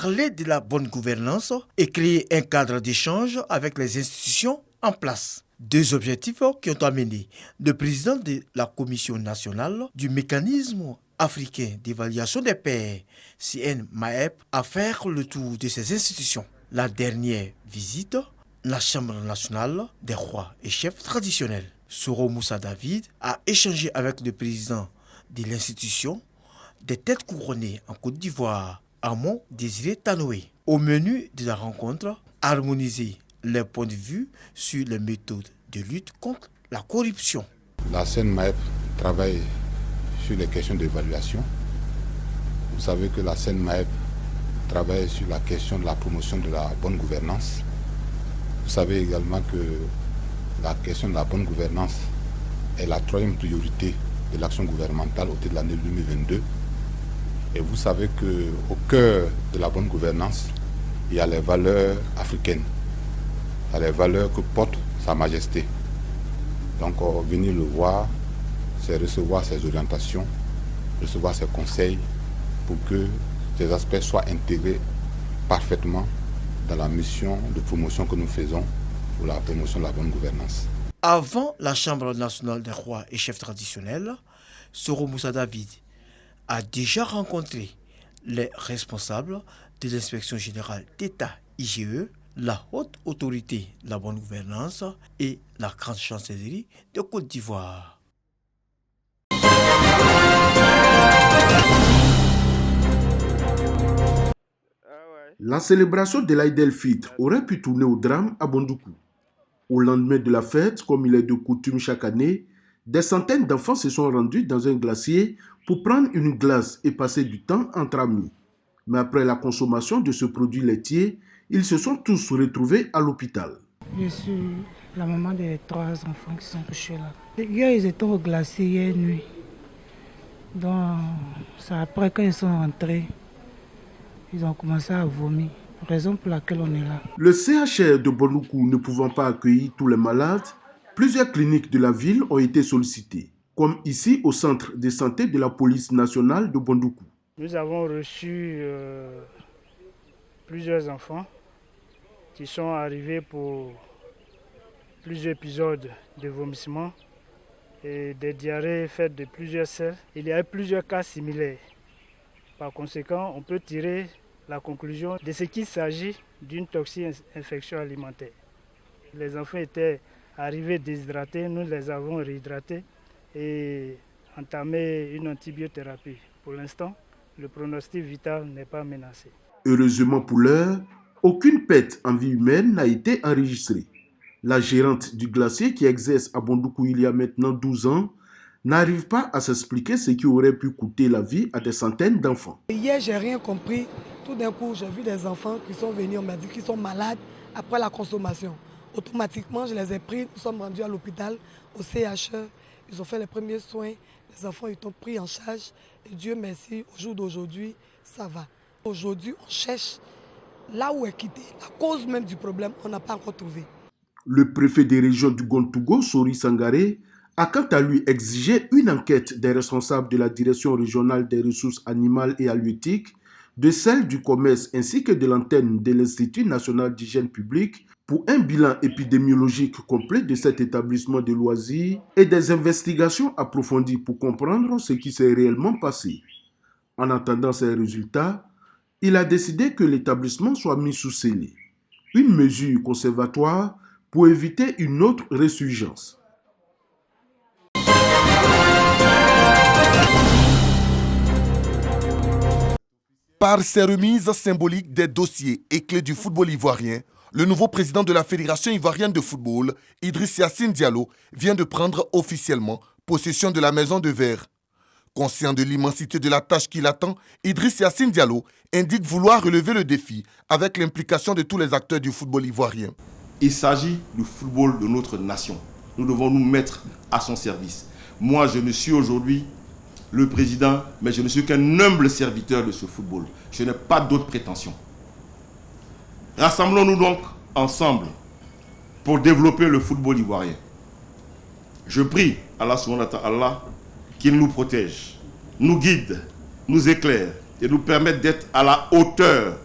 parler de la bonne gouvernance et créer un cadre d'échange avec les institutions en place. Deux objectifs qui ont amené le président de la Commission nationale du mécanisme africain d'évaluation des pairs, CNMAEP, à faire le tour de ces institutions. La dernière visite, la Chambre nationale des rois et chefs traditionnels. Soro Moussa David a échangé avec le président de l'institution des têtes couronnées en Côte d'Ivoire, Amon Désiré Tanoé. Au menu de la rencontre, harmoniser les points de vue sur les méthodes de lutte contre la corruption. La CNMAEP travaille sur les questions d'évaluation. Vous savez que la CNMAEP travaille sur la question de la promotion de la bonne gouvernance. Vous savez également que la question de la bonne gouvernance est la troisième priorité de l'action gouvernementale au titre de l'année 2022. Et vous savez qu'au cœur de la bonne gouvernance, il y a les valeurs africaines. Il y a les valeurs que porte Sa Majesté. Donc venir le voir, c'est recevoir ses orientations, recevoir ses conseils pour que ces aspects soient intégrés parfaitement dans la mission de promotion que nous faisons pour la promotion de la bonne gouvernance. Avant la Chambre nationale des rois et chefs traditionnels, Soro Moussa David a déjà rencontré les responsables de l'inspection générale d'État IGE, la haute autorité de la bonne gouvernance et la grande chancellerie de Côte d'Ivoire. La célébration de l'Aïd el-Fitr aurait pu tourner au drame à Bondoukou. Au lendemain de la fête, comme il est de coutume chaque année, des centaines d'enfants se sont rendus dans un glacier pour prendre une glace et passer du temps entre amis. Mais après la consommation de ce produit laitier, ils se sont tous retrouvés à l'hôpital. Je suis la maman des 3 enfants qui sont couchés là. Hier, ils étaient au glacier hier nuit. Donc, c'est après quand ils sont rentrés, ils ont commencé à vomir. Raison pour laquelle on est là. Le CHR de Bondoukou ne pouvant pas accueillir tous les malades, plusieurs cliniques de la ville ont été sollicitées, comme ici au centre de santé de la police nationale de Bondoukou. Nous avons reçu plusieurs enfants qui sont arrivés pour plusieurs épisodes de vomissements et des diarrhées faites de plusieurs selles. Il y a eu plusieurs cas similaires. Par conséquent, on peut tirer la conclusion de ce qu'il s'agit d'une toxi-infection alimentaire. Les enfants étaient arrivés déshydratés, nous les avons réhydratés et entamé une antibiothérapie. Pour l'instant, le pronostic vital n'est pas menacé. Heureusement pour l'heure, aucune perte en vie humaine n'a été enregistrée. La gérante du glacier qui exerce à Bondoukou il y a maintenant 12 ans n'arrive pas à s'expliquer ce qui aurait pu coûter la vie à des centaines d'enfants. Hier, j'ai rien compris. Tout d'un coup, j'ai vu des enfants qui sont venus, on m'a dit qu'ils sont malades après la consommation. Automatiquement, je les ai pris, nous sommes rendus à l'hôpital, au CHE. Ils ont fait les premiers soins, les enfants ils ont pris en charge. Et Dieu merci, au jour d'aujourd'hui, ça va. Aujourd'hui, on cherche là où est quitté. La cause même du problème, on n'a pas encore trouvé. Le préfet des régions du Gontougo, Sori Sangaré, a quant à lui exigé une enquête des responsables de la direction régionale des ressources animales et halieutiques, de celle du commerce ainsi que de l'antenne de l'Institut national d'hygiène publique pour un bilan épidémiologique complet de cet établissement de loisirs et des investigations approfondies pour comprendre ce qui s'est réellement passé. En attendant ces résultats, il a décidé que l'établissement soit mis sous scellé, une mesure conservatoire pour éviter une autre résurgence. Par ses remises symboliques des dossiers et clés du football ivoirien, le nouveau président de la Fédération ivoirienne de football, Idriss Yacine Diallo, vient de prendre officiellement possession de la Maison de Verre. Conscient de l'immensité de la tâche qui l'attend, Idriss Yacine Diallo indique vouloir relever le défi avec l'implication de tous les acteurs du football ivoirien. Il s'agit du football de notre nation. Nous devons nous mettre à son service. Moi, je ne suis aujourd'hui le président, mais je ne suis qu'un humble serviteur de ce football. Je n'ai pas d'autres prétentions. Rassemblons-nous donc ensemble pour développer le football ivoirien. Je prie Allah subhanahu wa ta'ala qu'il nous protège, nous guide, nous éclaire et nous permette d'être à la hauteur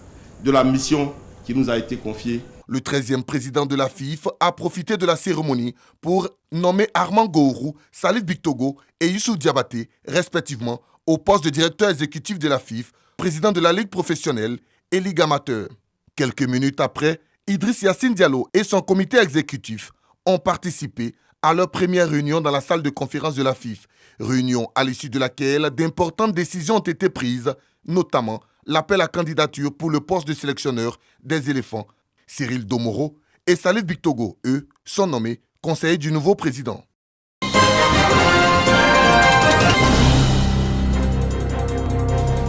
de la mission qui nous a été confiée. Le 13e président de la FIF a profité de la cérémonie pour nommer Armand Gourou, Salif Bictogo et Youssou Diabaté, respectivement, au poste de directeur exécutif de la FIF, président de la Ligue professionnelle et Ligue amateur. Quelques minutes après, Idriss Yassine Diallo et son comité exécutif ont participé à leur première réunion dans la salle de conférence de la FIF, réunion à l'issue de laquelle d'importantes décisions ont été prises, notamment l'appel à candidature pour le poste de sélectionneur des éléphants. Cyril Domoro et Salif Bictogo, eux, sont nommés conseillers du nouveau président.